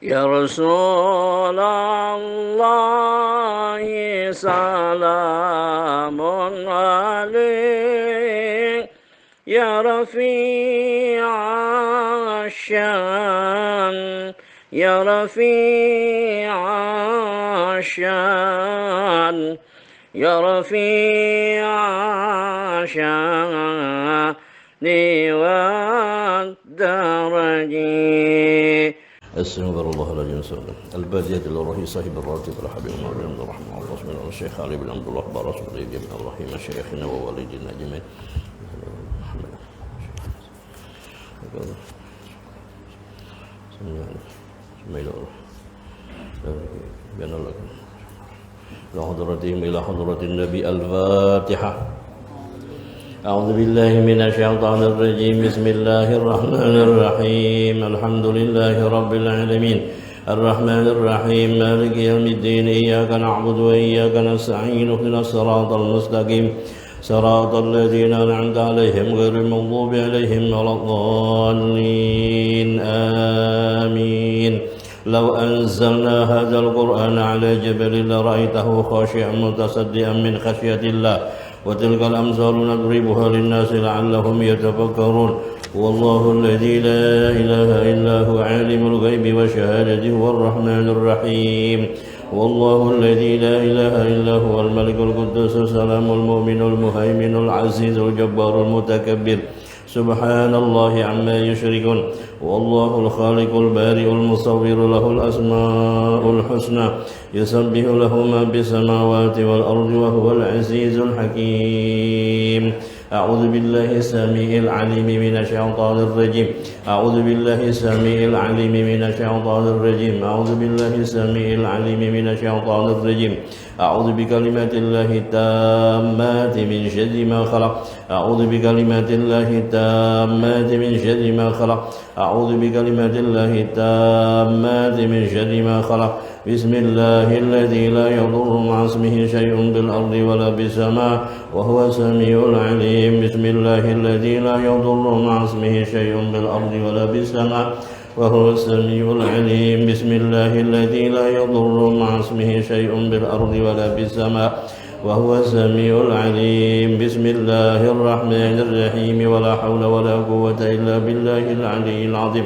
يا رسول الله سلام عليك يا رفيع الشان يا رفيع الشان يا رفيع الشان والدرج. استغفر الله العظيم وسلم البادية للرحي صاحب الراتب الحبيب المولى عبد الرحمن القاسم الشيخ علي بن عبد الله بارس بن ابراهيم شيخنا ووالدنا اجمعين. إلى حضرة النبي الفاتحة. أعوذ بالله من الشيطان الرجيم. بسم الله الرحمن الرحيم. الحمد لله رب العالمين الرحمن الرحيم مالك يوم الدين إياك نعبد وإياك نستعين اهدنا الصراط المستقيم صراط الذين أنعمت عليهم غير المغضوب عليهم ولا الضالين آمين. لو أنزلنا هذا القرآن على جبل لرأيته خاشعا متصدعا من خشية الله وتلك الأمثال نضربها للناس لعلهم يتفكرون. والله الذي لا إله إلا هو عالم الغيب والشهادة هو الرحمن الرحيم. والله الذي لا إله إلا هو الملك القدوس السلام المؤمن المهيمن العزيز الجبار المتكبر سبحان الله عما يشركون. والله الخالق البارئ المصور له الأسماء الحسنى يسبح له ما في السماوات والأرض وهو العزيز الحكيم. أعوذ بالله السميع العليم من الشيطان الرجيم. أعوذ بالله السميع العليم من الشيطان الرجيم. أعوذ بالله السميع العليم من الشيطان الرجيم. أعوذ بكلمات الله التامات من شر ما خلق. أعوذ بكلمات الله التامات من شر ما خلق. أعوذ بكلمات الله التامات من شر ما خلق. بسم الله الذي لا يضر مع اسمه شيء بالأرض ولا بالسماء وهو السميع العليم. بسم الله الذي لا يضر مع اسمه شيء بالأرض ولا بالسماء وهو السميع العليم. بسم الله الذي لا يضر مع اسمه شيء بالأرض ولا بالسماء وهو السميع العليم. بسم الله الرحمن الرحيم ولا حول ولا قوة إلا بالله العلي العظيم.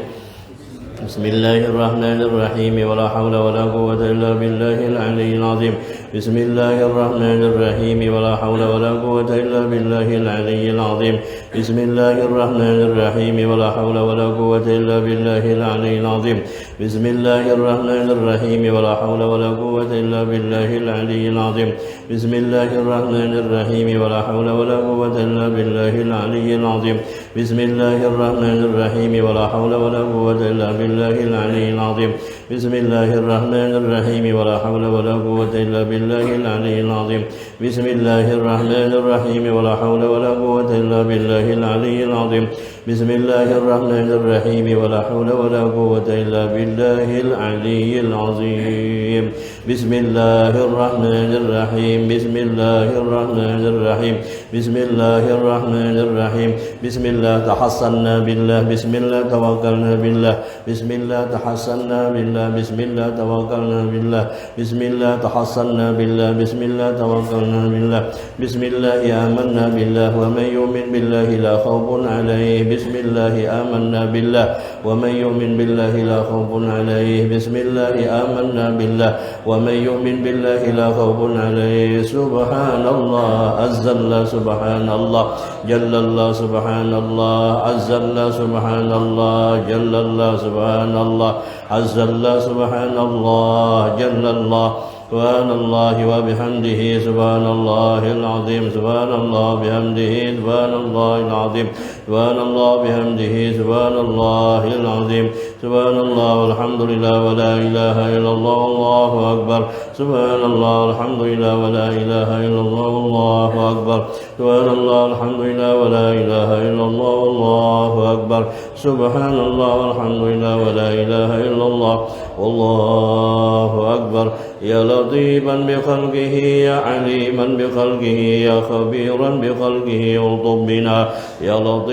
بسم الله الرحمن الرحيم ولا حول ولا قوة إلا بالله العلي العظيم. بسم الله الرحمن الرحيم ولا حول ولا قوة إلا بالله العلي العظيم. بسم الله الرحمن الرحيم ولا حول ولا قوة إلا بالله العلي العظيم. بسم الله الرحمن الرحيم ولا حول ولا قوة إلا بالله العلي العظيم. بسم الله الرحمن الرحيم ولا حول ولا قوة إلا بالله العلي العظيم. بسم الله الرحمن الرحيم ولا حول ولا قوة إلا بالله العلي العظيم. بسم الله الرحمن الرحيم ولا حول ولا قوة إلا بالله العلي العظيم. بسم الله الرحمن الرحيم ولا حول ولا قوة إلا بالله العلي العظيم. بسم الله الرحمن الرحيم ولا حول ولا قوة إلا بالله العلي العظيم. بسم الله الرحمن الرحيم. بسم الله الرحمن الرحيم. بسم الله الرحمن الرحيم. بسم الله تحصنا بالله. بسم الله توكلنا بالله. بسم الله تحصنا بالله. بسم الله توكلنا بالله. بسم الله تحصنا بالله. بسم الله توكلنا بالله. بسم الله آمنا بالله ومن يؤمن بالله لا خوف عليه. بسم الله آمنا بالله ومن يؤمن بالله لا خوف عليه. بسم الله آمنا بالله ومن يؤمن بالله لا خوف عليه. سبحان الله عز الله سبحان الله جل الله سبحان الله عز الله سبحان الله جل الله سبحان الله عز الله سبحان الله جل الله سبحان الله وبحمده سبحان الله العظيم. سبحان الله بحمده سبحان الله العظيم. سبحان الله بحمده سبحان الله العظيم. سبحان الله والحمد لله ولا إله إلا الله الله أكبر. سبحان الله الحمد لله ولا إله إلا الله الله أكبر. سبحان الله الحمد لله ولا إله إلا الله الله أكبر. سبحان الله والحمد لله ولا إله إلا الله والله أكبر. يا لطيفا بخلقه يا عليما بخلقه يا خبيرا بخلقه الطب بنا يا لطيفا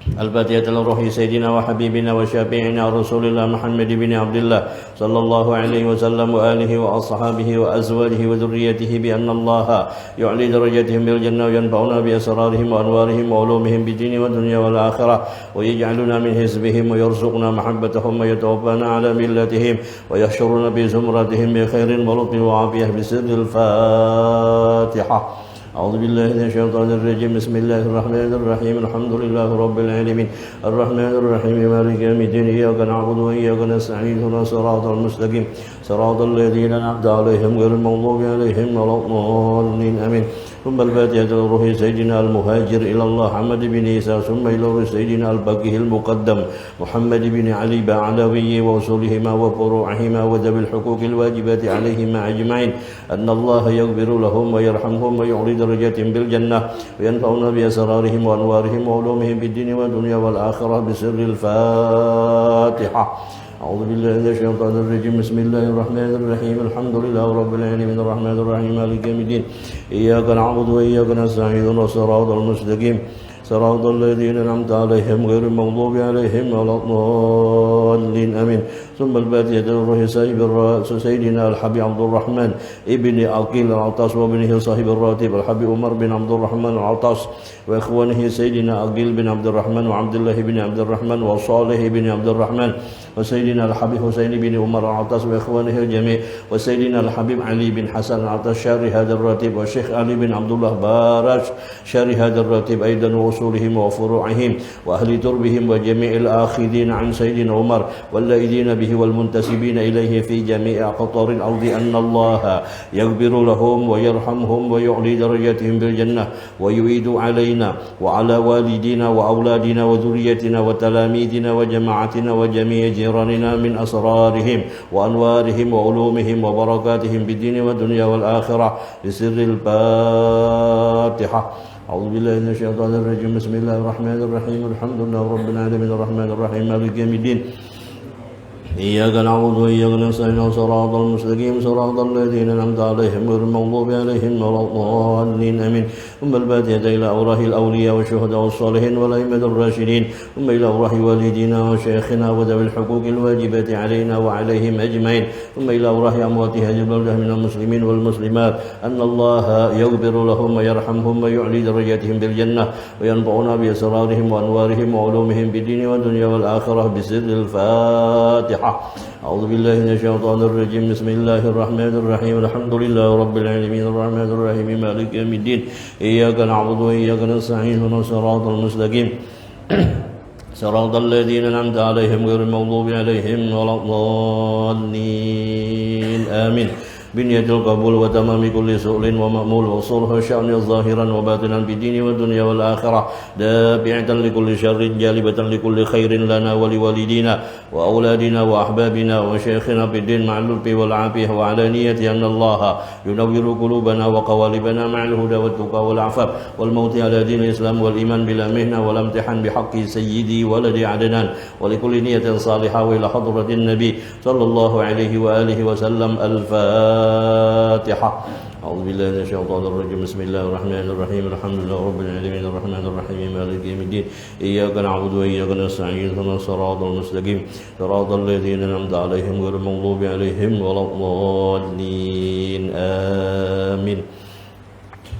الفاتحة لروح سيدنا وحبيبنا وشافعنا رسول الله محمد بن عبد الله صلى الله عليه وسلم وآله وأصحابه وأزواجه وذريته بأن الله يعلي درجتهم بالجنة وينفعنا بأسرارهم وأنوارهم وعلومهم بالدين والدنيا والآخرة ويجعلنا من حزبهم ويرزقنا محبتهم ويتوفانا على ملتهم ويحشرنا بزمرتهم بخير ولطف وعافية بسر الفاتحة. أعوذ بالله من الشيطان الرجيم. بسم الله الرحمن الرحيم. الحمد لله رب العالمين الرحمن الرحيم مالك يوم الدين إياك نعبد وإياك نستعين اهدنا الصراط المستقيم صراط الذين أنعمت عليهم غير المغضوب عليهم ولا الضالين آمين. ثم الفاتحة لروح سيدنا المهاجر إلى الله محمد بن عيسى ثم إلى روح سيدنا الفقيه المقدم محمد بن علي بعلوي وأصولهما وفروعهما وذوي الحقوق الواجبات عليهما أجمعين أن الله يغفر لهم ويرحمهم ويعلي درجاتهم بالجنة وينفعنا بأسرارهم وأنوارهم وعلومهم بالدين والدنيا والآخرة بسر الفاتحة. أعوذ بالله من الشيطان الرجيم. بسم الله الرحمن الرحيم. الحمد لله رب العالمين الرحمن الرحيم مالك يوم الدين إياك نعبد وإياك نستعين اهدنا الصراط المستقيم صراط الذين أنعمت عليهم غير المغضوب عليهم ولا الضالين آمين. ثم الفاتحة لروح سيدنا الحبيب عبد الرحمن ابن عقيل العطاس وابنه صاحب الراتب الحبيب عمر بن عبد الرحمن العطاس وإخوانه سيدنا عقيل بن عبد الرحمن وعبد الله بن عبد الرحمن وصالح بن عبد الرحمن وسيدنا الحبيب حسين بن عمر العطاس وإخوانه الجميع وسيدنا الحبيب علي بن حسن العطاس شاري هذا الراتب والشيخ علي بن عبد الله بارش شاري هذا الراتب أيضا وأصولهم وفروعهم وأهل تربهم وجميع الآخذين عن سيدنا عمر واللائذين به والمنتسبين إليه في جميع أقطار الأرض أن الله يغفر لهم ويرحمهم ويعلي درجاتهم بالجنة ويعيد علينا وعلى والدينا وأولادنا وذريتنا وتلاميذنا وجماعتنا وجميع جيراننا من أسرارهم وأنوارهم وعلومهم وبركاتهم بالدين والدنيا والآخرة بسر الفاتحة. أعوذ بالله من الشيطان الرجيم. بسم الله الرحمن الرحيم. الحمد لله رب العالمين الرحمن الرحيم مالك يوم الدين إياك نعبد وإياك نستعين صراط المستقيم صراط الذين أنعمت عليهم غير المغضوب عليهم ولا الضالين آمين. ثم الفاتحة إلى أوراح الأولياء والشهداء والصالحين والأئمة الراشدين ثم إلى أوراح والدينا وشيخنا وذوي الحقوق الواجبات علينا وعليهم أجمعين ثم إلى أوراح أموات هذه البلدة من المسلمين والمسلمات أن الله يغفر لهم ويرحمهم ويعلي درجاتهم بالجنة وينفعنا بأسرارهم وأنوارهم وعلومهم بالدين والدنيا والآخرة بسر الفاتحة. أعوذ بالله من الشيطان الرجيم. بسم الله الرحمن الرحيم. الحمد لله رب العالمين الرحمن الرحيم مالك يوم الدين إياك نعبد وإياك نستعين اهدنا الصراط المستقيم صراط الذين أنعمت عليهم غير المغضوب عليهم ولا الضالين آمين. بنية القبول وتمام كل سؤل ومأمول وصلح شأن ظاهرا وباطنا في الدين والدنيا والآخرة دافعة لكل شر جالبة لكل خير لنا ولوالدينا وأولادنا وأحبابنا وشيخنا في الدين مع اللطف والعافية وعلى نية أن الله ينور قلوبنا وقوالبنا مع الهدى والتقى والعفاف والموت على دين الإسلام والإيمان بلا مهنة ولا امتحان بحق سيدي ولد عدنان ولكل نية صالحة وإلى حضرة النبي صلى الله عليه وآله وسلم. الفاتحة. أعوذ بالله من الشيطان الرجيم. بسم الله الرحمن الرحيم. الحمد لله رب العالمين الرحمن الرحيم مالك يوم الدين إياك نعبد وإياك نستعين اهدنا الصراط المستقيم صراط الذين أنعمت عليهم غير المغضوب عليهم ولا الضالين آمين.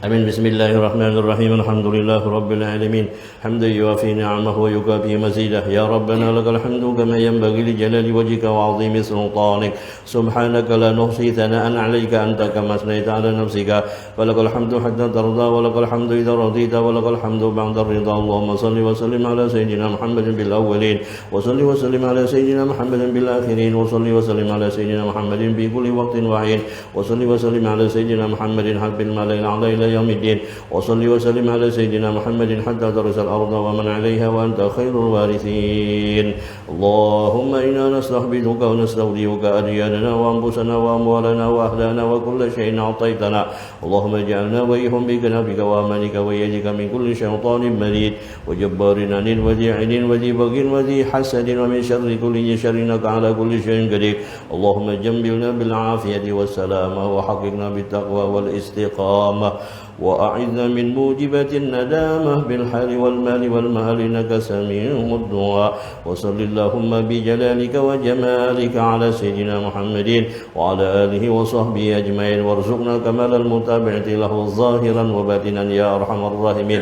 آمين. بسم الله الرحمن الرحيم. الحمد لله رب العالمين حمدا يوافي نعمه ويكافي مزيده. يا ربنا لك الحمد كما ينبغي لجلال وجهك وعظيم سلطانك سبحانك لا نحصي ثناء عليك أنت كما أثنيت على نفسك فلك الحمد حتى ترضى ولك الحمد إذا رضيت ولك الحمد بعد الرضا. اللهم صل وسلم على سيدنا محمد بالأولين وصل وسلم على سيدنا محمد بالآخرين وصل وسلم على سيدنا محمد في كل وقت وحين وصل وسلم على سيدنا محمد حب الملأ الأعلى إلى يوم الدين وصل وسلم على سيدنا محمد حتى ترث الأرض ومن عليها وأنت خير الوارثين. اللهم إنا نستحبذك ونستودعك أدياننا وأنفسنا وأموالنا وأهلنا وكل شيء أعطيتنا. اللهم اجعلنا وإيهم بكنفك وأمانك ويدك من كل شيطان مريد وجبار عنيد وذي عين وذي بغي وذي حسد ومن شر كل شر إنك على كل شيء قدير. اللهم جنبنا بالعافية والسلامة وحققنا بالتقوى والاستقامة وأعذنا من موجبات الندامة بالحال والمال والمال إنك سميع الدعاء. وصل اللهم بجلالك وجمالك على سيدنا محمد وعلى آله وصحبه أجمعين، وارزقنا كمال المتابعة له ظاهرا وباطنا يا أرحم الراحمين.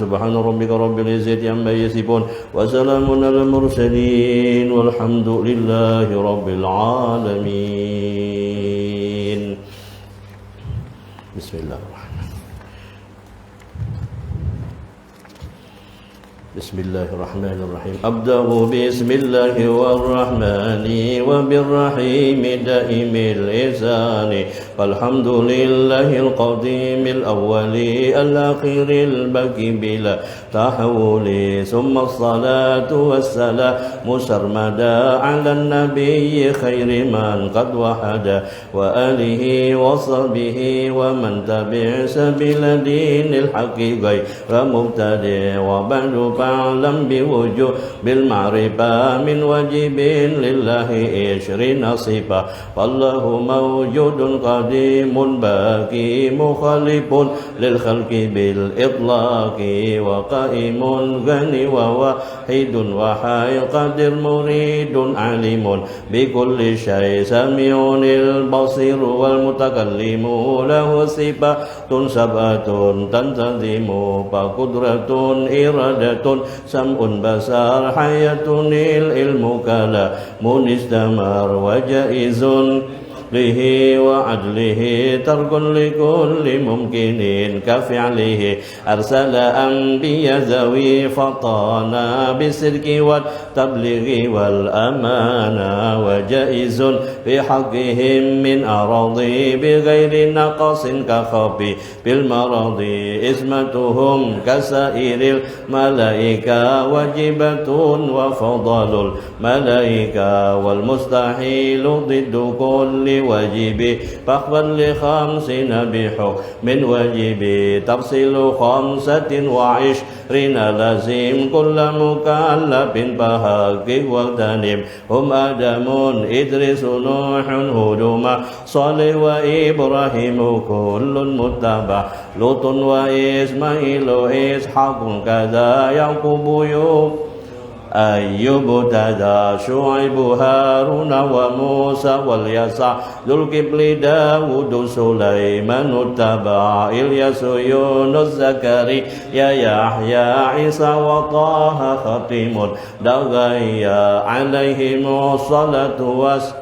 سبحان ربك رب العزة عما يصفون وسلام على المرسلين والحمد لله رب العالمين. بسم الله الرحمن بسم الله الرحمن الرحيم. أبدأ بسم الله والرحمن وبالرحيم دائم الإحسان، فالحمد لله القديم الأول الآخر الباقي بلا تحول، ثم الصلاة والسلام سرمدا على النبي خير من قد وحد، وآله وصحبه ومن تبع سبيل دين الحق غير مبتدع. وبعد فاعلم بوجوب بالمعرفة من واجب لله 20 صفة، فالله موجود قديم باقي مخالف للخلق بالإطلاق، وقائم غني وواحد وحي قادر مريد عليم بكل شيء سميع البصير، والمتكلم له صفات سبعة تنتظم، فقدرة إرادة سمع بصر حياة العلم كلام استمر، وجائز له وعدله ترك لكل ممكن كفعله، أرسل أنبياء ذوي فطانا بالصدق والتبليغ والأمانة، وجائز في حقهم من أراضي بغير نقص كخبي بالمرض، اسمتهم كسائر الملائكة واجبة وفضل الملائكة، والمستحيل ضد كل واجب، فاقبل ل50 بحكم من واجب، تفصيل 25 لازم كل مكلف فحقق واغتنم، هم آدم إدريس نوح هود صالح وإبراهيم كل متبع، لوط وإسماعيل إسحاق كذا يعقوب أيوب تدا شعيب هارون وموسى واليسع ذو الكفل داود سليمان اتبع إلياس يونس زكريا يحيى عيسى وطه ختيم دغيا عليهم الصلاة والسلام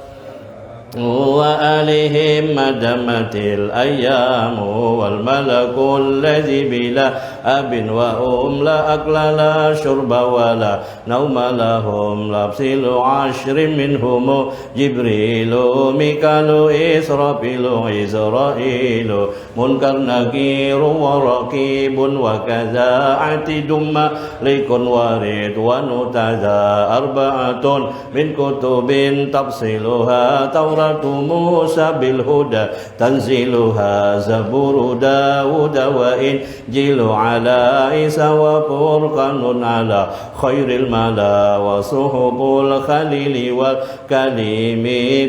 وآلهم مدمت الأيام، والملك الذي بلا أب وأم لا أكل لا شرب ولا نوم لهم، لابسل 10 منهم جبريل ميكال إسرافيل إسرائيل، منكر نكير ورقيب وكذا عتيد ملك ورضوان تذا، 4 من كتب تفصيلها توراة موسى بالهدى، تنزيلها زبور داود وإنجيل على عيسى، وفرقان على خير الملا، وصحب الخليل والكليم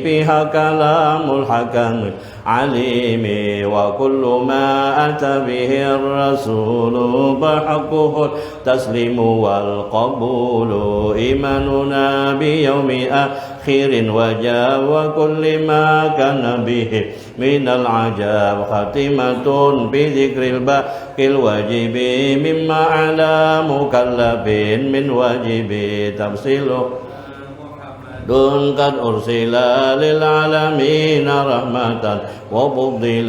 فيها كلام الحكم عليم، وكل ما أتى به الرسول فحقه التسليم والقبول، إيماننا بيوم آخر وجاء وكل ما كان به من العجاب، خاتمة بذكر الباقي الواجب مما على مكلف من واجب، تفصيله دون قد أرسل للعالمين رحمة، وفضل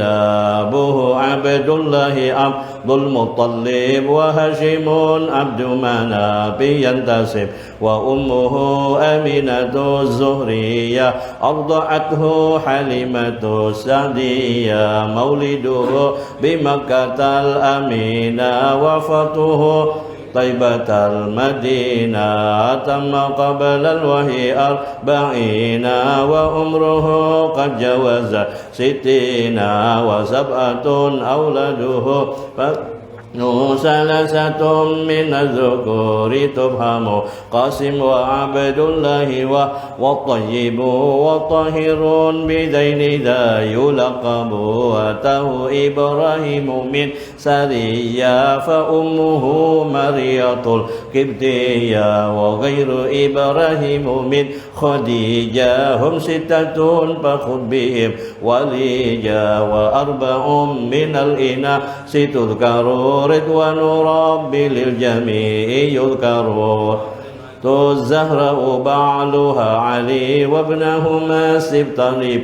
أبوه عبد الله عبد المطلب، وهاشم عبد مناف ينتسب، وأمه أمينة الزهرية أرضعته حليمة السعدية، مولده بمكة الأمينة، وفاته طيبة المدينة، تم قبل الوحي 40 وعمره قد جاوز 60 و7 أولاده ثلاثة من الذكور تفهم قاسم وعبد الله والطيب والطاهر بذين ذا يلقب أتاه إبراهيم من سريا فأمه مرية القبطية وغير إبراهيم من خديجة هم ستة فخذ بهم وليجا وأربع من الإناث تذكر رضوان ربي للجميع يذكرون الزهراء بعلها علي وابنهما سبطان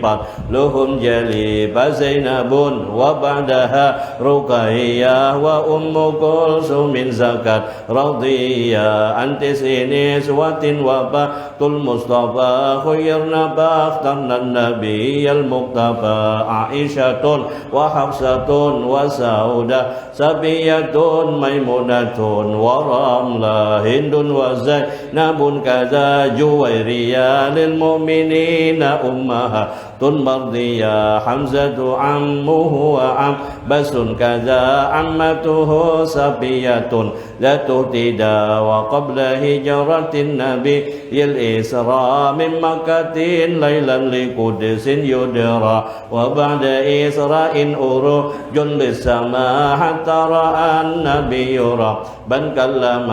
لهم جليب زينب وبعدها رقية وأم كلثوم زكاة رضية عن 9 نسوة وبعت المصطفى خيرنا فاخترنا النبي المقتفى عائشة وحفصة وسودة سبية ميمونة ورملة هند وزينب كذا جويرية للمؤمنين أمها مرضية حمزة عمه وعباس كذا عمته صفية ذات اهتدى وقبل هجرة النبي الإسراء من مكة ليلا لقدس يدرى وبعد إسراء أروج للسماء حتى رأى النبي يرى بل كلم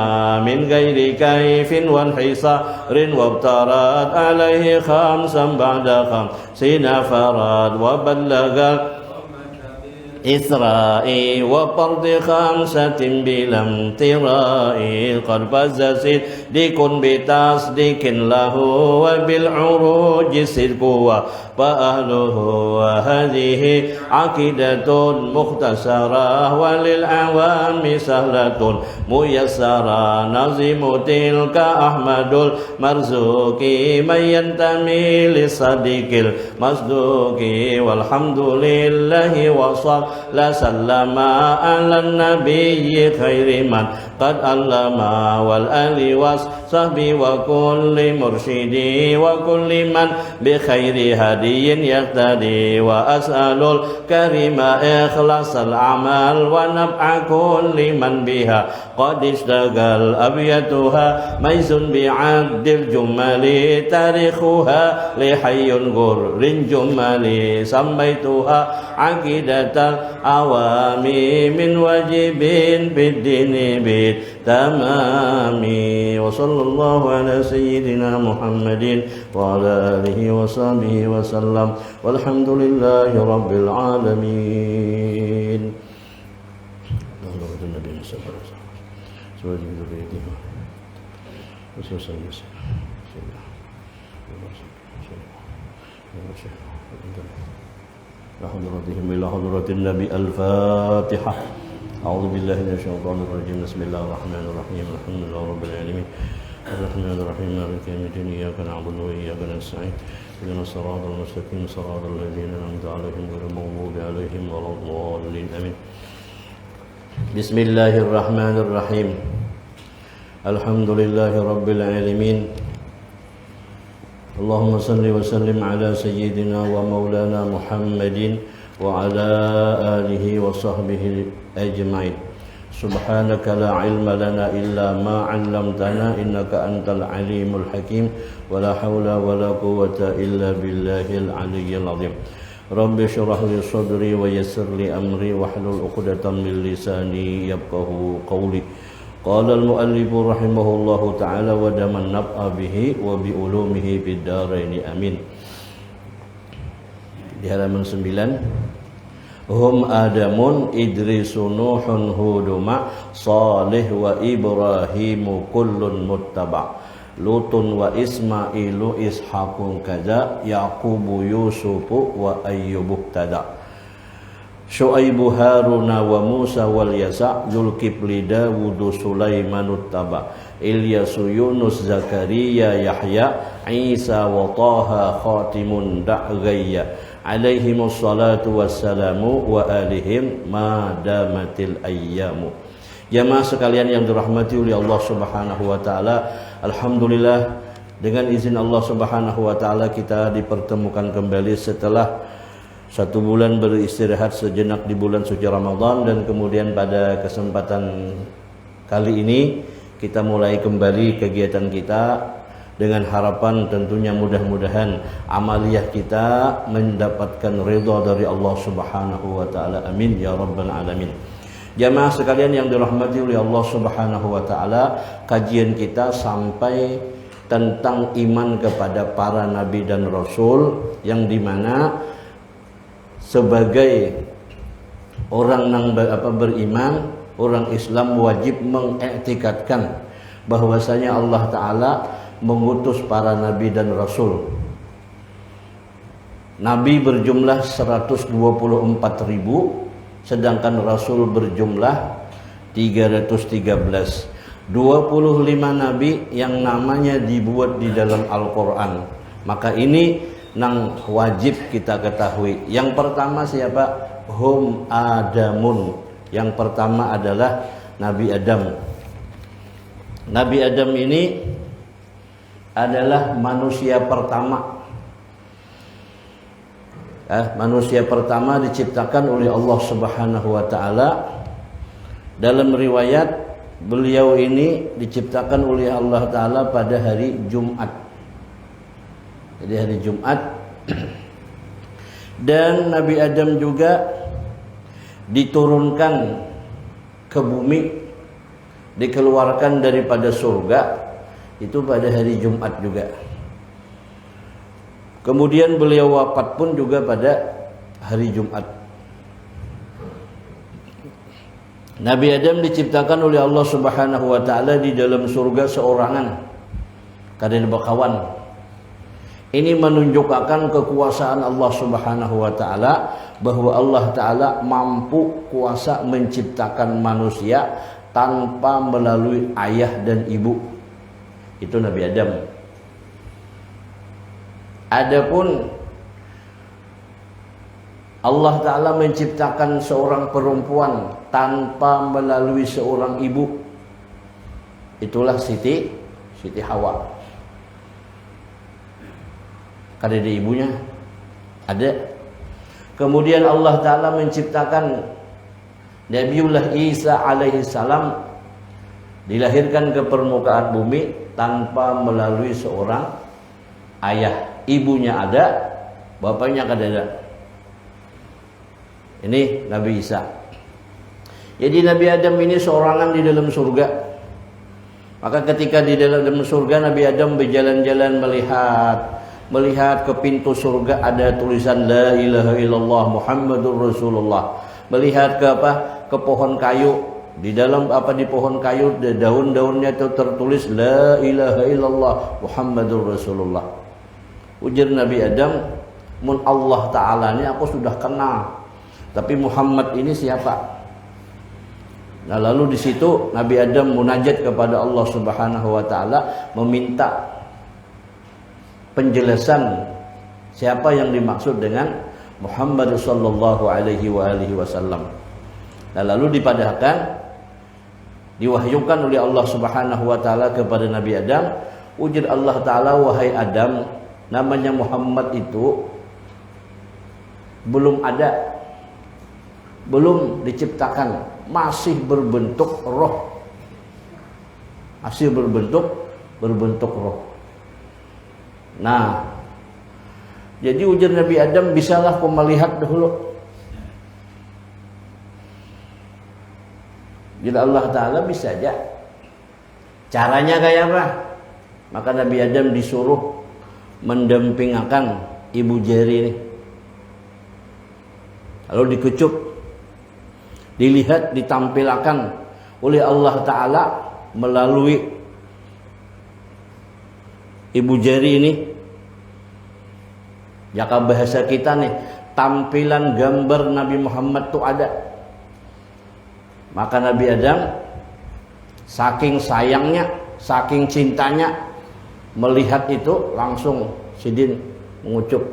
من غير كيف وانحصار وابترت عليه 5 بعد 50 فراد وبلغ إسرائيل وفرض 5 بلا امتراء قد فاز صديق بتصديق له وبالعروج صدق فأهله وهذه عقيدة مختصرة وللعوام سهلة ميسرة نظم تلك أحمد المرزوق من ينتمي للصديق المصدوق والحمد لله وصلى سلم على النبي خير من قد علم والآل وصحبه وكل مرشد وكل من بخير هدي يقتدي وأسأل الكريم إخلاص الأعمال ونفع كل من بها قد اشتغل أبيتها ميز بعد الجمل تاريخها لحي غر جمل سميتها عقيدة العوام من واجب في الدين بالتمام وصلى الله على سيدنا محمد وعلى آله وصحبه وسلم والحمد لله رب العالمين. حضرتهم إلى حضرة النبي الفاتحة. أعوذ بالله من الشيطان الرجيم. بسم الله الرحمن الرحيم. الحمد لله رب العالمين الرحمن الرحيم مالك يوم الدين إياك نعبد وإياك نستعين اهدنا الصراط المستقيم صراط الذين أنعمت عليهم غير المغضوب عليهم ولا الضالين آمين. بسم الله الرحمن الرحيم. الحمد لله رب العالمين. اللهم صل وسلم على سيدنا ومولانا محمد وعلى آله وصحبه أجمعين. سبحانك لا علم لنا إلا ما علمتنا إنك أنت العليم الحكيم ولا حول ولا قوة إلا بالله العلي العظيم. رب اشرح لي صدري ويسر لي أمري واحلل عقدة من لساني يفقهوا قولي. قال المؤلف رحمه الله تعالى ودام النفع به وبعلومه في الدارين آمين. Di halaman 9, hum Adamun Idrisu Nuhun Huduma Salih wa Ibrahimu kullun muttaba Lutun wa Ismailu Ishaqun kaza Yaqubu Yusufu wa Ayyubu tada Syu'aibu Haruna wa Musa wal Yasa Zulkifli Dawudu Sulaimanut taba Ilyasu Yunus Zakaria Yahya Isa wa Taha Khatimun Da'gayya alaihimus salatu wassalamu wa alihim madamatil ayyamu. Jamaah sekalian yang dirahmati oleh Allah Subhanahu wa taala, alhamdulillah dengan izin Allah Subhanahu wa taala kita dipertemukan kembali setelah 1 bulan beristirahat sejenak di bulan suci Ramadan, dan kemudian pada kesempatan kali ini kita mulai kembali kegiatan kita dengan harapan tentunya mudah-mudahan amaliyah kita mendapatkan ridha dari Allah Subhanahu wa taala. Amin ya rabbal alamin. Jamaah sekalian yang dirahmati oleh Allah Subhanahu wa taala, kajian kita sampai tentang iman kepada para nabi dan rasul, yang dimana sebagai orang yang beriman, orang Islam wajib mengiktikadkan bahwasanya Allah Ta'ala mengutus para nabi dan rasul. Nabi berjumlah 124.000, sedangkan rasul berjumlah 313. 25 nabi yang namanya dibuat di dalam Al-Quran. Maka ini nang wajib kita ketahui. Yang pertama siapa? Hum Adamun. Yang pertama adalah Nabi Adam. Nabi Adam ini adalah manusia pertama. Manusia pertama diciptakan oleh Allah Subhanahu wa taala. Dalam riwayat, beliau ini diciptakan oleh Allah Ta'ala pada hari Jumat. Jadi hari Jumat. Dan Nabi Adam juga diturunkan ke bumi, dikeluarkan daripada surga, itu pada hari Jumat juga. Kemudian beliau wafat pun juga pada hari Jumat. Nabi Adam diciptakan oleh Allah Subhanahu wa taala di dalam surga seorangan, kada berkawan. Ini menunjukkan kekuasaan Allah Subhanahu wa taala, bahwa Allah Ta'ala mampu kuasa menciptakan manusia tanpa melalui ayah dan ibu. Itu Nabi Adam. Adapun Allah Ta'ala menciptakan seorang perempuan tanpa melalui seorang ibu, itulah Siti Hawa. Kada ada ibunya? Ada. Kemudian Allah Ta'ala menciptakan Nabiullah Isa alaihi salam, dilahirkan ke permukaan bumi tanpa melalui seorang ayah. Ibunya ada, bapaknya kada ada. Ini Nabi Isa. Jadi Nabi Adam ini seorangan di dalam surga. Maka ketika di dalam surga, Nabi Adam berjalan-jalan melihat ke pintu surga ada tulisan La ilaha illallah Muhammadur Rasulullah. Melihat ke ke pohon kayu, di dalam di pohon kayu daun-daunnya itu tertulis La ilaha illallah Muhammadur Rasulullah. Ujar Nabi Adam, mun Allah Ta'ala ini aku sudah kenal, tapi Muhammad ini siapa? Nah, lalu di situ Nabi Adam munajat kepada Allah Subhanahu wa taala, meminta penjelasan siapa yang dimaksud dengan Muhammad sallallahu alaihi wasallam. Nah, lalu dipadahkan, diwahyukan oleh Allah Subhanahu wa taala kepada Nabi Adam, ujar Allah Ta'ala, wahai Adam, namanya Muhammad itu belum ada, belum diciptakan, masih berbentuk roh, masih berbentuk roh. Nah, jadi ujar Nabi Adam, bisalah kau melihat dahulu. Jadi Allah Ta'ala bisa aja. Caranya kayak apa? Maka Nabi Adam disuruh mendampingakan ibu jari ini. Lalu dikecup, dilihat, ditampilkan oleh Allah Ta'ala melalui ibu jari ini. Jika bahasa kita nih, tampilan gambar Nabi Muhammad itu ada. Maka Nabi Adam saking sayangnya, saking cintanya, melihat itu langsung sidin mengucup.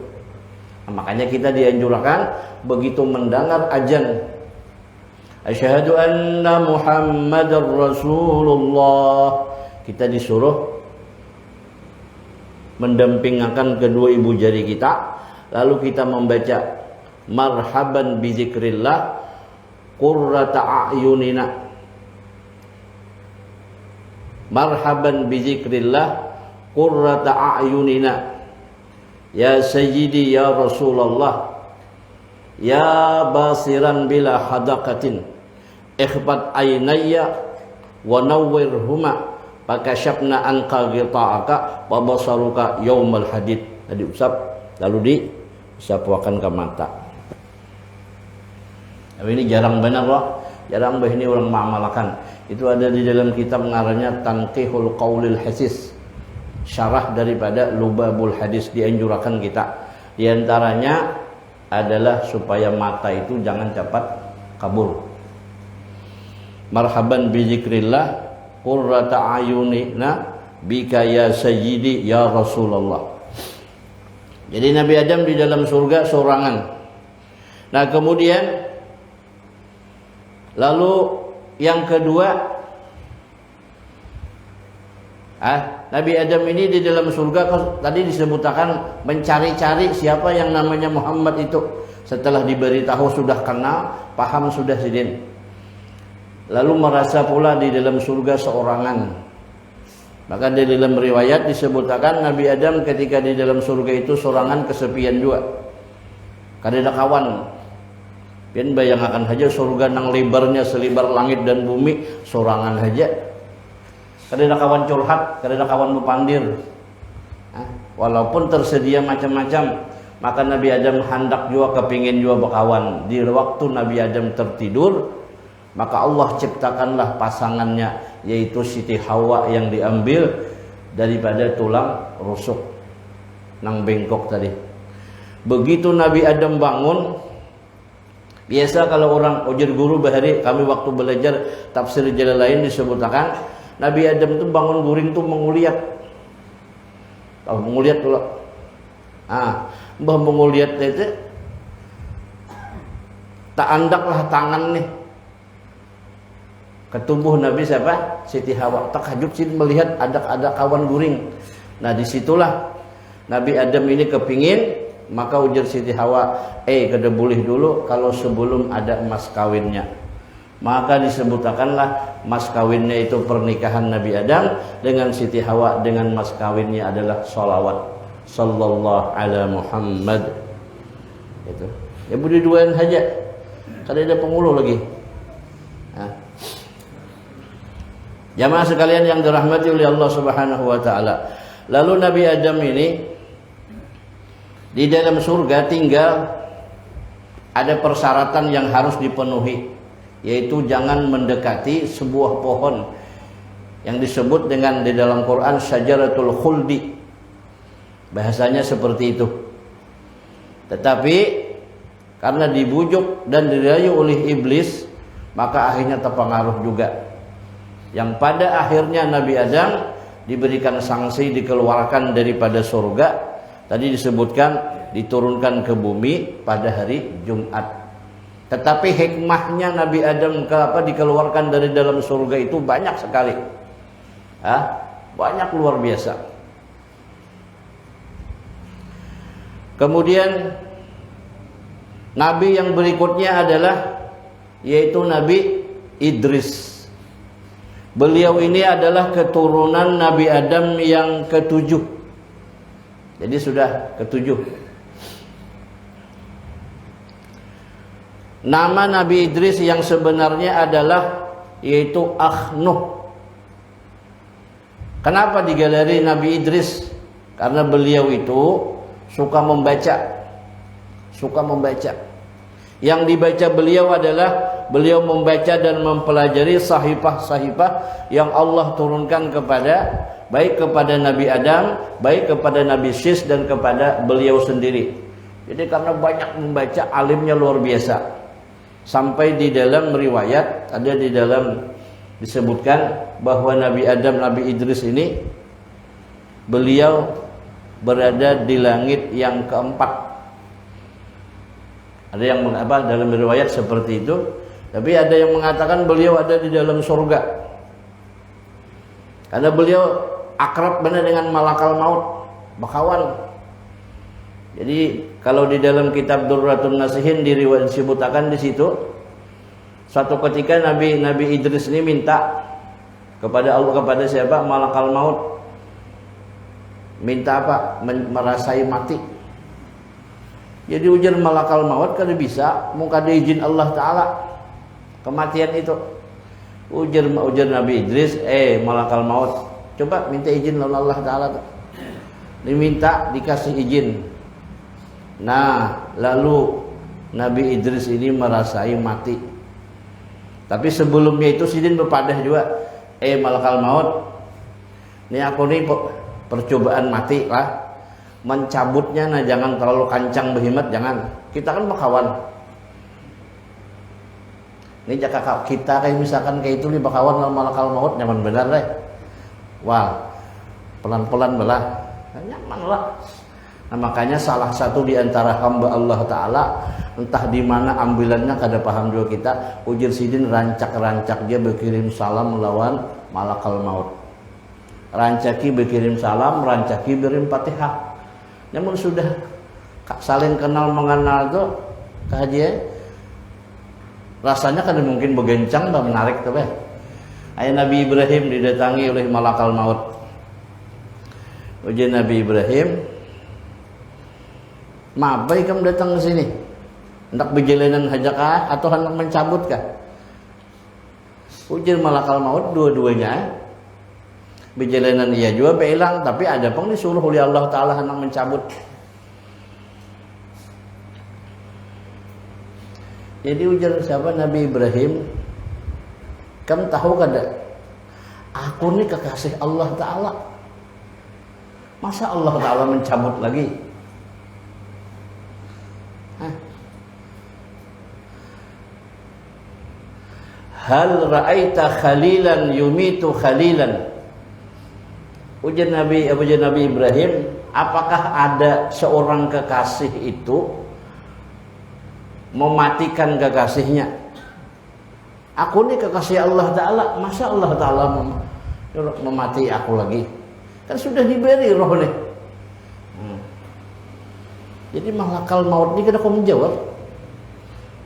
Nah, makanya kita dianjurkan begitu mendengar azan asyhadu anna Muhammadar Rasulullah, kita disuruh mendampingkan kedua ibu jari kita, lalu kita membaca marhaban bi dzikrillah qurrata a'yunina. Marhaban bi dzikrillah qurrata a'yunina. Ya sayyidi ya Rasulullah, ya basiran bila hadaqatin, ikhbat aynayya wa nawwirhuma fakashafna anqa ghita'aka wa basaruka yaumal hadid. Tadi usap lalu disapuakan ke mata. Tapi ini jarang benar loh, jarang ini orang mengamalkan. Itu ada di dalam kitab ngarannya Tanqihul Qaulil Hasis, syarah daripada Lubabul Hadis, dianjurkan kita. Di antaranya adalah supaya mata itu jangan cepat kabur. Marhaban bi dzikrillah qurrata ayunina bika ya sayyidi ya Rasulullah. Jadi Nabi Adam di dalam surga sorangan. Nah, kemudian lalu yang kedua, Nabi Adam ini di dalam surga tadi disebutkan mencari-cari siapa yang namanya Muhammad itu. Setelah diberitahu sudah kenal, paham sudah sidin. Lalu merasa pula di dalam surga seorangan. Maka di dalam riwayat disebutkan Nabi Adam ketika di dalam surga itu sorangan, kesepian juga. Kada ada kawan. Pian bayangkan saja surga nang lebarnya selebar langit dan bumi, sorangan saja. Kada ada kawan curhat, kada ada kawan bepandir. Walaupun tersedia macam-macam, maka Nabi Adam hendak juga kepingin juga berkawan. Di waktu Nabi Adam tertidur, maka Allah ciptakanlah pasangannya, yaitu Siti Hawa yang diambil daripada tulang rusuk nang bengkok tadi. Begitu Nabi Adam bangun, biasa kalau orang ujar guru bahari, kami waktu belajar tafsir Jalalain disebutkan Nabi Adam tuh bangun guring tuh menguliat. Tahu menguliat pula. Mbah menguliat itu tak andaklah tangan nih ketumbuh Nabi siapa? Siti Hawa. Takjub sih melihat ada kawan guring. Nah, disitulah Nabi Adam ini kepingin, maka ujar Siti Hawa, kada boleh dulu kalau sebelum ada mas kawinnya. Maka disebutkanlah mas kawinnya itu pernikahan Nabi Adam dengan Siti Hawa, dengan mas kawinnya adalah sholawat sallallahu ala Muhammad. Itu. Ya budi duaan saja. Kada ada penguluh lagi. Jamaah sekalian yang dirahmati oleh Allah Subhanahu wa taala. Lalu Nabi Adam ini di dalam surga tinggal ada persyaratan yang harus dipenuhi, yaitu jangan mendekati sebuah pohon yang disebut dengan di dalam Quran syajaratul khuldi. Bahasanya seperti itu. Tetapi karena dibujuk dan dirayu oleh iblis, maka akhirnya terpengaruh juga. Yang pada akhirnya Nabi Adam diberikan sanksi, dikeluarkan daripada surga. Tadi disebutkan diturunkan ke bumi pada hari Jumat. Tetapi hikmahnya Nabi Adam dikeluarkan dari dalam surga itu banyak sekali. Banyak, luar biasa. Kemudian Nabi yang berikutnya adalah yaitu Nabi Idris. Beliau ini adalah keturunan Nabi Adam yang ketujuh. Jadi sudah ketujuh. Nama Nabi Idris yang sebenarnya adalah yaitu Akhnuh. Kenapa digeleri Nabi Idris? Karena beliau itu suka membaca. Suka membaca. Yang dibaca beliau adalah beliau membaca dan mempelajari sahifah-sahifah yang Allah turunkan kepada baik kepada Nabi Adam, baik kepada Nabi Syis dan kepada beliau sendiri. Jadi karena banyak membaca, alimnya luar biasa. Sampai di dalam riwayat ada di dalam disebutkan bahwa Nabi Adam, Nabi Idris ini beliau berada di langit yang keempat. Ada yang dalam riwayat seperti itu, tapi ada yang mengatakan beliau ada di dalam surga. Karena beliau akrab benar dengan malakal maut, bakawan. Jadi Kalau di dalam kitab Durratun Nasihin disebutkan di situ, suatu ketika Nabi Idris ini minta kepada Allah, kepada siapa? Malakal maut. Minta apa? Merasai mati. Jadi ujar malakal maut kada bisa, muka diizin Allah Ta'ala kematian itu. Ujar Nabi Idris, malakal maut, coba minta izin lawan Allah Ta'ala. Diminta, dikasih izin. Nah, lalu Nabi Idris ini merasai mati. Tapi sebelumnya itu sidin berpadah juga, malakal maut, ini aku nih percobaan mati lah. Mencabutnya nah jangan terlalu kancang behemat, jangan. Kita kan bakawan. Ini jaka kita kayak misalkan kayak itu nih bakawan lawan malakal maut, nyaman benar deh. Wah, pelan-pelan belah, nyaman lah. Nah, makanya salah satu di antara hamba Allah Ta'ala, entah di mana ambilannya kada paham juga kita, ujar sidin rancak-rancak dia berkirim salam melawan malakal maut. Rancaki berkirim salam, rancaki berkirim Fatihah. Namun sudah saling kenal mengenal tuh kaji, rasanya kan mungkin begencang bah menarik tuh. Ayah Nabi Ibrahim didatangi oleh malakal maut. Ujian Nabi Ibrahim, mabai kamu datang ke sini? Hendak berjalanan hajakah atau hendak mencabut kah? Ujian malakal maut dua-duanya. Berjalanan ia juga behilang, tapi ada pun disuruh oleh Allah Ta'ala hendak mencabut. Jadi ujar siapa Nabi Ibrahim, kamu tahu kada, aku ini kekasih Allah Ta'ala, masa Allah Ta'ala mencabut lagi? Hal ra'aita khalilan yumitu khalilan. Ujar Nabi Ibrahim, apakah ada seorang kekasih itu mematikan kekasihnya? Aku ini kekasih Allah Ta'ala, masa Allah Ta'ala memati aku lagi? Kan sudah diberi roh nih. Jadi malakal maut ini kada kau menjawab.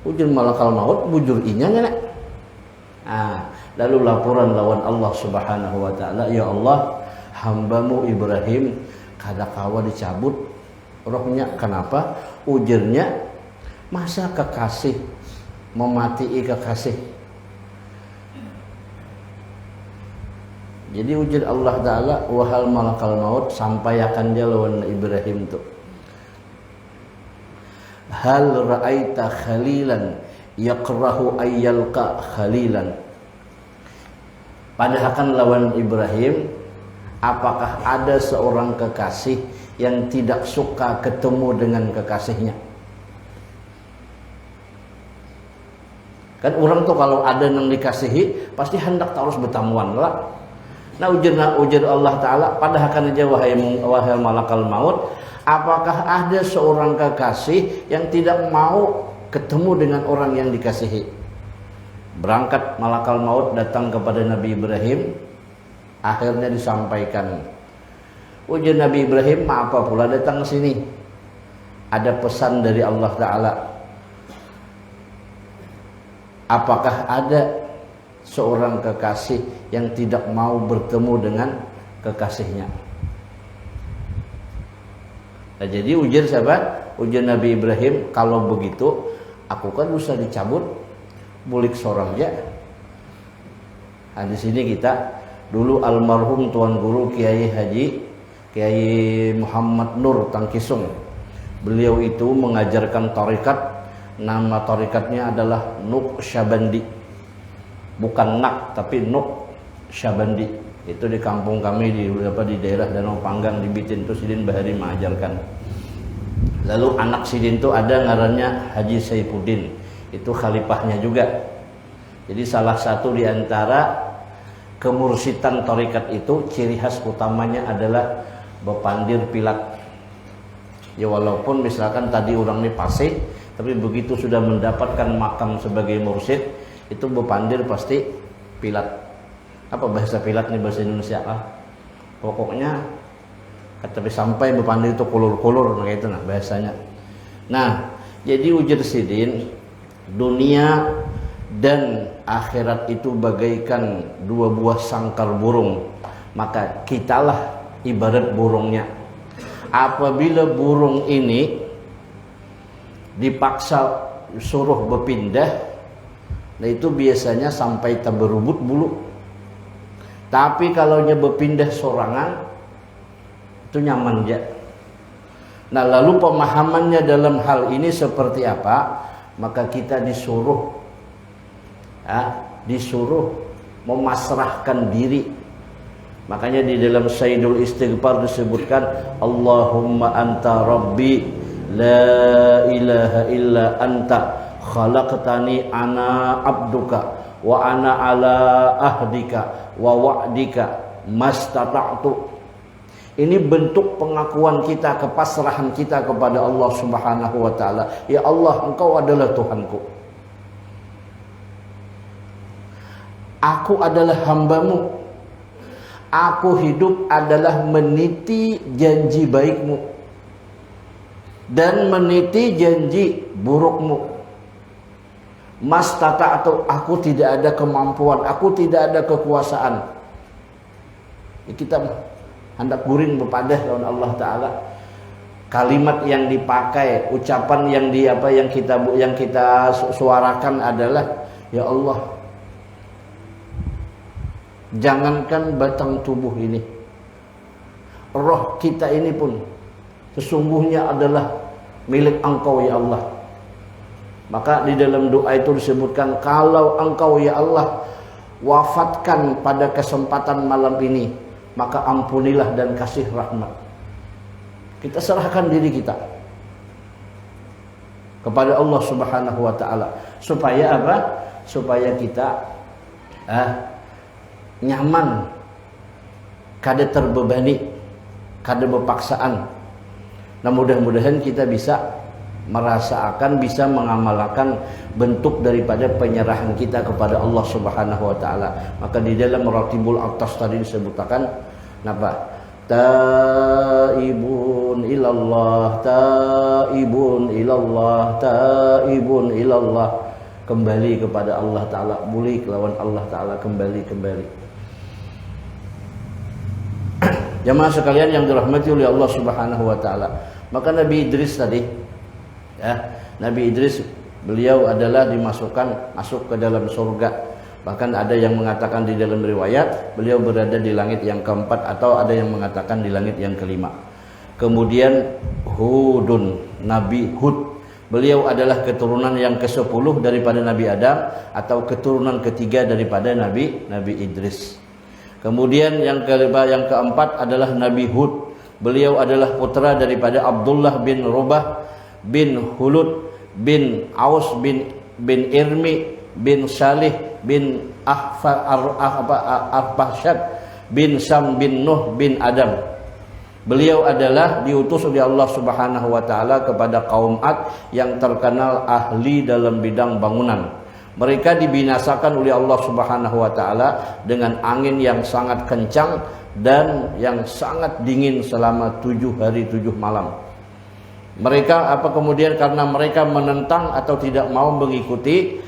Ujar malakal maut bujur inya nak. Lalu laporan lawan Allah Subhanahu wa Ta'ala, ya Allah, hambamu Ibrahim kada kawa dicabut rohnya. Kenapa? Ujarnya, masa kekasih mematii kekasih. Jadi ujar Allah Ta'ala, wahal malakal maut, sampaikan dia lawan Ibrahim tu, hal ra'aita khalilan yakrahu ayyalqa khalilan. Padahal kan lawan Ibrahim, apakah ada seorang kekasih yang tidak suka ketemu dengan kekasihnya? Kan orang tuh kalau ada yang dikasihi pasti hendak terus bertamuan lah. Nah ujar Allah Ta'ala, padahal kan aja wahai malakal maut, apakah ada seorang kekasih yang tidak mau ketemu dengan orang yang dikasihi? Berangkat malakal maut datang kepada Nabi Ibrahim. Akhirnya disampaikan, ujar Nabi Ibrahim, apa pula datang ke sini? Ada pesan dari Allah Ta'ala. Apakah ada seorang kekasih yang tidak mau bertemu dengan kekasihnya? Nah, jadi ujar siapa? Ujar Nabi Ibrahim, kalau begitu aku kan bisa dicabut bulik seorang aja. Nah, di sini kita dulu almarhum Tuan Guru Kiai Muhammad Nur Tangkisung, beliau itu mengajarkan tarekat, nama tarekatnya adalah Naqsyabandi, bukan Nak tapi Naqsyabandi. Itu di kampung kami di daerah Danau Panggang di Bitin itu Sidin Bahari mengajarkan. Lalu anak Sidin itu ada ngarannya Haji Saifuddin, itu khalifahnya juga. Jadi salah satu di antara kemursitan tarekat itu ciri khas utamanya adalah bepandir pilat. Ya walaupun misalkan tadi orang ini fasih, tapi begitu sudah mendapatkan makam sebagai mursyid, itu bepandir pasti pilat. Apa bahasa pilat nih bahasa Indonesia lah? Pokoknya tapi sampai bepandir itu kulur-kulur, nah itu nah bahasanya. Nah, jadi ujar sidin, dunia dan akhirat itu bagaikan dua buah sangkar burung. Maka kitalah ibarat burungnya. Apabila burung ini dipaksa suruh berpindah, nah itu biasanya sampai terberubut bulu. Tapi kalau dia berpindah sorangan, itu nyaman aja. Nah, lalu pemahamannya dalam hal ini seperti apa? Maka kita disuruh memasrahkan diri. Makanya di dalam Sayyidul Istighfar disebutkan, Allahumma anta rabbi la ilaha illa anta khalaqtani ana abduka wa ana ala ahdika wa wa'dika mastata'tu. Ini bentuk pengakuan kita, kepasrahan kita kepada Allah Subhanahu wa taala. Ya Allah, Engkau adalah Tuhanku. Aku adalah hambamu. Aku hidup adalah meniti janji baikmu dan meniti janji burukmu. Mastata'tu, aku tidak ada kemampuan, aku tidak ada kekuasaan. Kita hendak guring berpadah lawan Allah Taala. Kalimat yang dipakai, ucapan yang kita suarakan adalah, ya Allah, jangankan batang tubuh ini, roh kita ini pun sesungguhnya adalah milik Engkau ya Allah. Maka di dalam doa itu disebutkan, kalau Engkau ya Allah wafatkan pada kesempatan malam ini, maka ampunilah dan kasih rahmat. Kita serahkan diri kita kepada Allah Subhanahu wa taala. Supaya apa? Supaya kita nyaman, kada terbebani, kada berpaksaan. Nah, mudah-mudahan kita bisa merasakan, bisa mengamalkan bentuk daripada penyerahan kita kepada Allah Subhanahu wa taala. Maka di dalam Ratibul Atas tadi disebutkan apa? Taibun ilallah, taibun ilallah, taibun ilallah. Kembali kepada Allah taala, balik lawan Allah taala, kembali. Jamaah sekalian yang dirahmati oleh Allah Subhanahu wa taala. Maka Nabi Idris tadi, Nabi Idris, beliau adalah masuk ke dalam surga. Bahkan ada yang mengatakan di dalam riwayat beliau berada di langit yang keempat, atau ada yang mengatakan di langit yang kelima. Kemudian Hudun, Nabi Hud, beliau adalah keturunan yang ke-10 daripada Nabi Adam, atau keturunan ketiga daripada Nabi Idris. Kemudian yang keempat adalah Nabi Hud. Beliau adalah putra daripada Abdullah bin Rubah bin Hulud bin Aus bin Irmi bin Salih bin Arpahsyad bin Sam bin Nuh bin Adam. Beliau adalah diutus oleh Allah Subhanahu wa taala kepada kaum Ad yang terkenal ahli dalam bidang bangunan. Mereka dibinasakan oleh Allah Subhanahu wa taala dengan angin yang sangat kencang dan yang sangat dingin selama 7 hari 7 malam. Mereka kemudian karena mereka menentang atau tidak mau mengikuti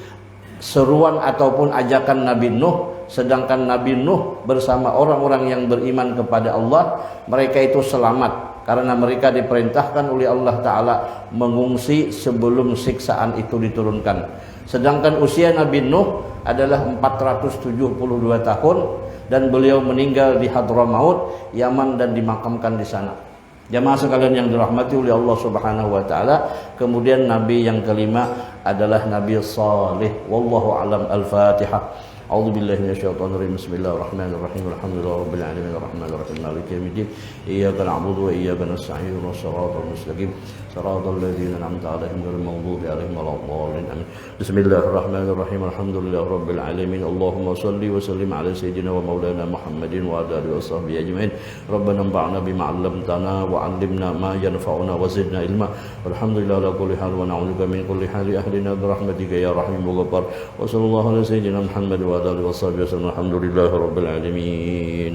seruan ataupun ajakan Nabi Nuh, sedangkan Nabi Nuh bersama orang-orang yang beriman kepada Allah, mereka itu selamat karena mereka diperintahkan oleh Allah taala mengungsi sebelum siksaan itu diturunkan. Sedangkan usia Nabi Nuh adalah 472 tahun dan beliau meninggal di Hadramaut, Yaman, dan dimakamkan di sana. Jamaah sekalian yang dirahmati oleh Allah Subhanahu wa taala. Kemudian nabi yang kelima adalah Nabi Saleh. Wallahu alam. Al-Fatihah. A'udzu billahi minasyaitonir rajim. Bismillahirrahmanirrahim. Alhamdulillahirabbil alamin arrahmanir rahim maliki yaumiddin. Iyyaka na'budu wa iyyaka nasta'in. Shiratal mustaqim. Shiratal ladzina an'amta 'alaihim ghairil maghdubi 'alaihim waladdallin. Amin. Bismillahirrahmanirrahim. Alhamdulillahirabbil alamin. Allahumma shalli wa sallim 'ala sayyidina wa maulana Muhammadin wa ala alihi washabbihi ajmain. Rabbana anfa'na bima 'allamtana wa 'allimna ma yanfa'una wa zidna ilma. Walhamdulillahi ala kulli hal wa na'udzubika min kulli hali ahlina bi rahmatika ya rahim wa ghaffar. Wa sallallahu ala sayyidina Muhammad wa ala alihi washabbihi wasallam. Alhamdulillahi rabbil alamin.